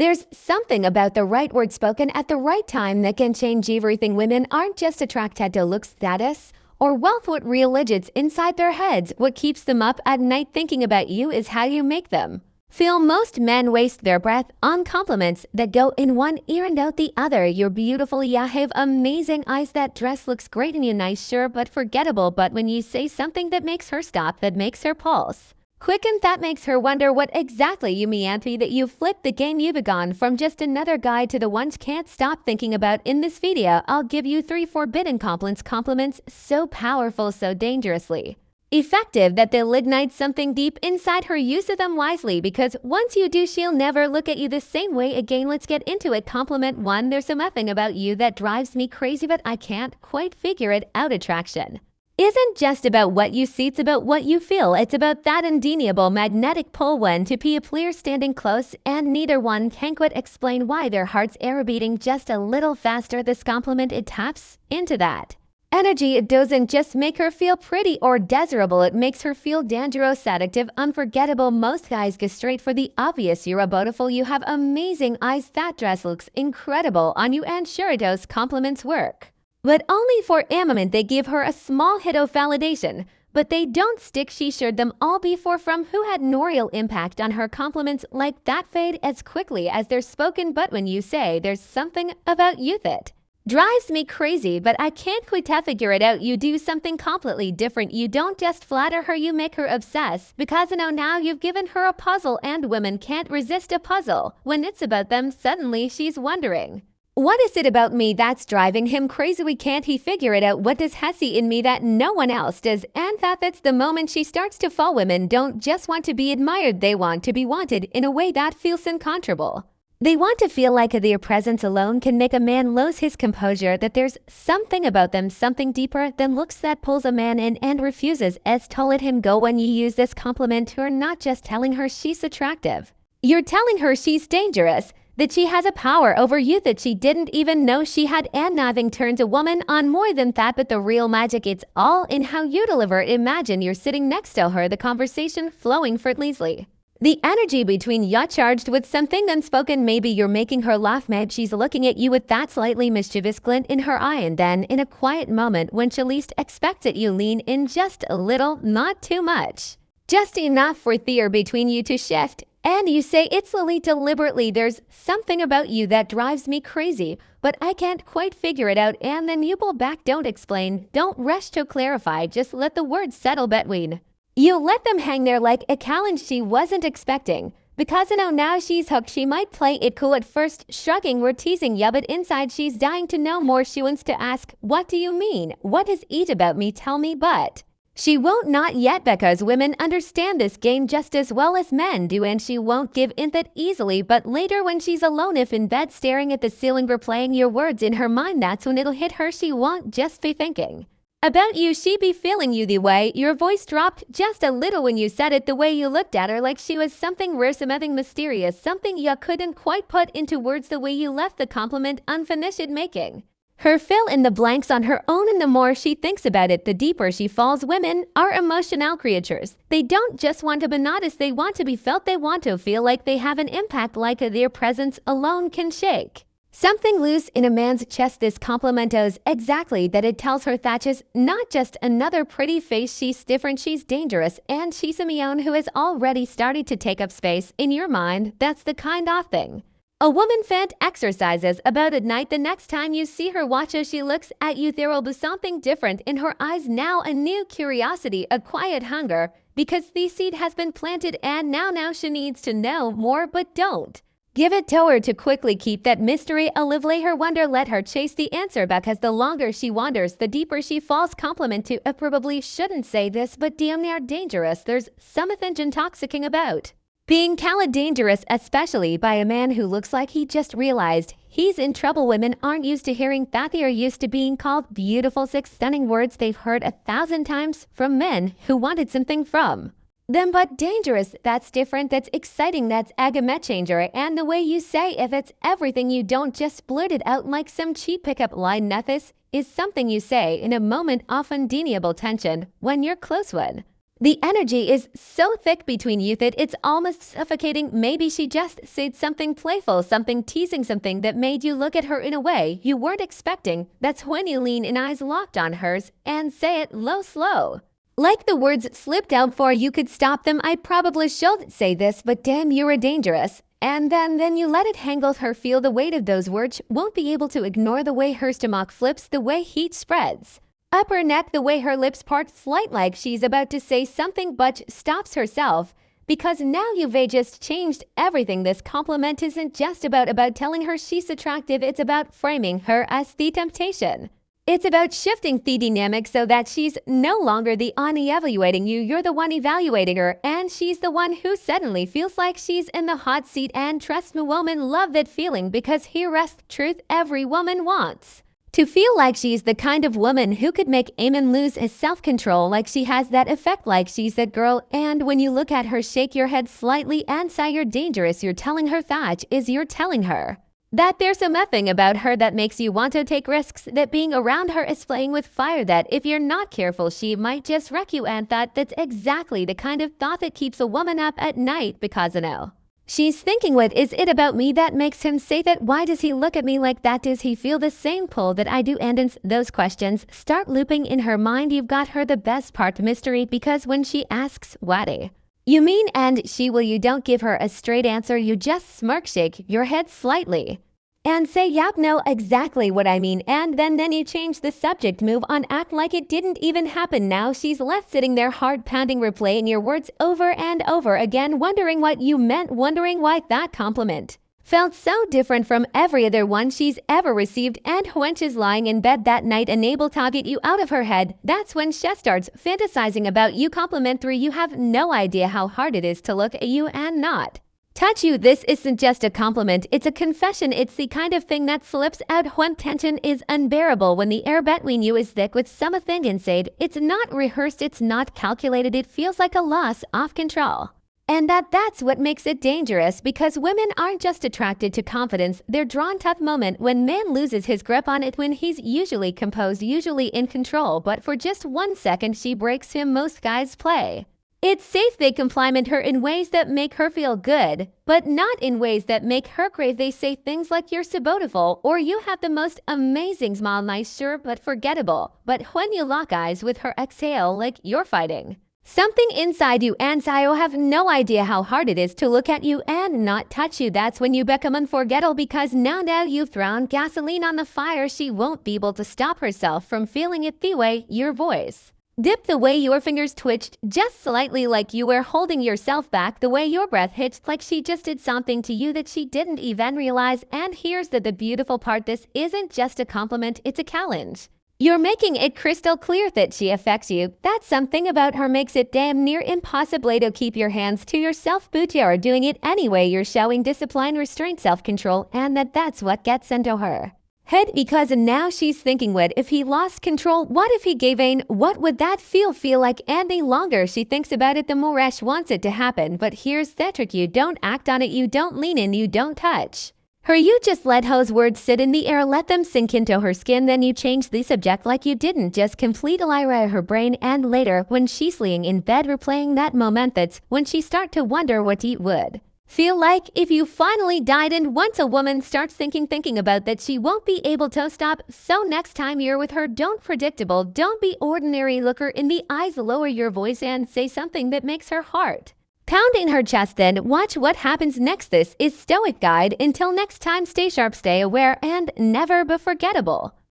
There's something about the right word spoken at the right time that can change everything. Women aren't just attracted to look, status, or wealth. What really lives inside their heads, what keeps them up at night thinking about you, is how you make them feel. Most men waste their breath on compliments that go in one ear and out the other. You're beautiful, you have amazing eyes, that dress looks great on you, nice, sure, but forgettable. But when you say something that makes her stop, that makes her pulse quicken, that makes her wonder what exactly you mean, that you flip the game. You've gone from just another guy to the one you can't stop thinking about. In this video, I'll give you 3 forbidden compliments so powerful, so dangerously effective that they'll ignite something deep inside her. Use them wisely, because once you do, she'll never look at you the same way again. Let's get into it. Compliment 1. There's something about you that drives me crazy, but I can't quite figure it out. Attraction isn't just about what you see, it's about what you feel. It's about that undeniable magnetic pull. When to be a player standing close and neither one can quite explain why their hearts are beating just a little faster. This compliment, it taps into that energy. It doesn't just make her feel pretty or desirable, it makes her feel dangerous, addictive, unforgettable. Most guys go straight for the obvious. You're beautiful, you have amazing eyes, that dress looks incredible on you, and sure, those compliments work, but only for a moment. They give her a small hit of validation, but they don't stick. She shared them all before. From who had no real impact on her. Compliments like that fade as quickly as they're spoken, but when you say there's something about you that drives me crazy, but I can't quite figure it out, you do something completely different. You don't just flatter her, you make her obsess, because now you've given her a puzzle, and women can't resist a puzzle. When it's about them, suddenly she's wondering, what is it about me that's driving him crazy? We can't he figure it out? What does he see in me that no one else does? And that's the moment she starts to fall. Women don't just want to be admired, they want to be wanted in a way that feels uncontrollable. They want to feel like their presence alone can make a man lose his composure, that there's something about them, something deeper than looks, that pulls a man in and refuses to let him go. When you use this compliment, you're not just telling her she's attractive, you're telling her she's dangerous, that she has a power over you that she didn't even know she had. And nothing turns a woman on more than that. But the real magic, it's all in how you deliver it. Imagine you're sitting next to her, the conversation flowing effortlessly, the energy between you charged with something unspoken. Maybe you're making her laugh, maybe she's looking at you with that slightly mischievous glint in her eye, and then in a quiet moment when she least expects it, you lean in just a little, not too much, just enough for the air between you to shift. And you say it slowly, deliberately, there's something about you that drives me crazy, but I can't quite figure it out. And then you pull back. Don't explain, don't rush to clarify, just let the words settle between you. Let them hang there like a challenge she wasn't expecting, because now she's hooked. She might play it cool at first, shrugging, we're teasing ya, but inside she's dying to know more. She wants to ask, what do you mean? What is it about me? Tell me. But she won't, not yet, because women understand this game just as well as men do, and she won't give in that easily. But later, when she's alone, if in bed staring at the ceiling, replaying your words in her mind, that's when it'll hit her. She won't just be thinking about you, she be feeling you. The way your voice dropped just a little when you said it, the way you looked at her like she was something rare, something mysterious, something you couldn't quite put into words, the way you left the compliment unfinished, making her fill in the blanks on her own. And the more she thinks about it, the deeper she falls. Women are emotional creatures. They don't just want to be noticed, they want to be felt. They want to feel like they have an impact, like their presence alone can shake something loose in a man's chest. This compliment does exactly that. It tells her that she's not just another pretty face, she's different, she's dangerous, and she's a man who has already started to take up space in your mind. That's the kind of thing a woman fant exercises about at night. The next time you see her, watch as she looks at you. There will be something different in her eyes now, a new curiosity, a quiet hunger, because the seed has been planted, and now she needs to know more. But don't give it to her to quickly. Keep that mystery alive. Let her wonder, let her chase the answer, because the longer she wanders, the deeper she falls. Compliment to I probably shouldn't say this, but damn near dangerous. There's something intoxicating about being called dangerous, especially by a man who looks like he just realized he's in trouble. Women aren't used to hearing that. They are used to being called beautiful, 6 stunning words they've heard 1,000 times from men who wanted something from them. But dangerous, that's different, that's exciting, that's a game changer. And the way you say if it's everything, you don't just blurt it out like some cheap pickup line. Nothing is something you say in a moment of undeniable tension when you're close one. The energy is so thick between you that it's almost suffocating. Maybe she just said something playful, something teasing, something that made you look at her in a way you weren't expecting. That's when you lean in, eyes locked on hers, and say it low, slow. Like the words slipped out before you could stop them. I probably should say this, but damn, you're dangerous. And then you let it hang. Her feel the weight of those words, won't be able to ignore the way her stomach flips, the way heat spreads up her neck, the way her lips part slight like she's about to say something but stops herself. Because now you've just changed everything. This compliment isn't just about telling her she's attractive, it's about framing her as the temptation. It's about shifting the dynamic so that she's no longer the one evaluating you, you're the one evaluating her, and she's the one who suddenly feels like she's in the hot seat. And trust me, women love that feeling, because here rests truth every woman wants. To feel like she's the kind of woman who could make a man lose his self-control, like she has that effect, like she's that girl. And when you look at her, shake your head slightly and sigh, you're dangerous. You're telling her that you're telling her that there's something about her that makes you want to take risks, that being around her is playing with fire, that if you're not careful, she might just wreck you. And that's exactly the kind of thought that keeps a woman up at night, because she's thinking, what is it about me that makes him say that? Why does he look at me like that? Does he feel the same pull that I do? And those questions start looping in her mind. You've got her the best part, mystery, because when she asks, what you mean? And you don't give her a straight answer. You just smirk, shake your head slightly, and say, yep, no, exactly what I mean. And then you change the subject, move on, act like it didn't even happen. Now she's left sitting there, heart pounding, replaying your words over and over again, wondering what you meant, wondering why that compliment felt so different from every other one she's ever received. And when she's lying in bed that night, unable to get you out of her head, that's when she starts fantasizing about you. Compliment 3, you have no idea how hard it is to look at you and not touch you. This isn't just a compliment, it's a confession. It's the kind of thing that slips out when tension is unbearable, when the air between you is thick with something inside. It's not rehearsed, it's not calculated, it feels like a loss of control. And that's what makes it dangerous, because women aren't just attracted to confidence, they're drawn to the moment when man loses his grip on it, when he's usually composed, usually in control, but for just 1 second she breaks him. Most guys play it's safe. They compliment her in ways that make her feel good, but not in ways that make her crave. They say things like, you're so beautiful, or you have the most amazing smile. Nice, sure, but forgettable. But when you lock eyes with her, exhale like you're fighting something inside you, and I have no idea how hard it is to look at you and not touch you. That's when you become unforgettable, because now you've thrown gasoline on the fire. She won't be able to stop herself from feeling it. The way your voice dipped, the way your fingers twitched just slightly like you were holding yourself back, the way your breath hitched like she just did something to you that she didn't even realize. And here's the beautiful part, this isn't just a compliment, it's a challenge. You're making it crystal clear that she affects you, that something about her makes it damn near impossible to keep your hands to yourself, but you're doing it anyway. You're showing discipline, restraint, self-control, and that's what gets into her head, because now she's thinking, what if he lost control? What if he gave in? What would that feel like? And the longer she thinks about it, the more she wants it to happen. But here's the trick, you don't act on it, you don't lean in, you don't touch her, you just let those words sit in the air, let them sink into her skin. Then you change the subject like you didn't just complete Lyra her brain. And later, when she's laying in bed replaying that moment, that's when she start to wonder what it would feel like if you finally died. And once a woman starts thinking about that, she won't be able to stop. So next time you're with her, don't predictable, don't be ordinary. Look her in the eyes, lower your voice, and say something that makes her heart pound in her chest. Then watch what happens next. This is Stoic Guide. Until next time, stay sharp, stay aware, and never be forgettable.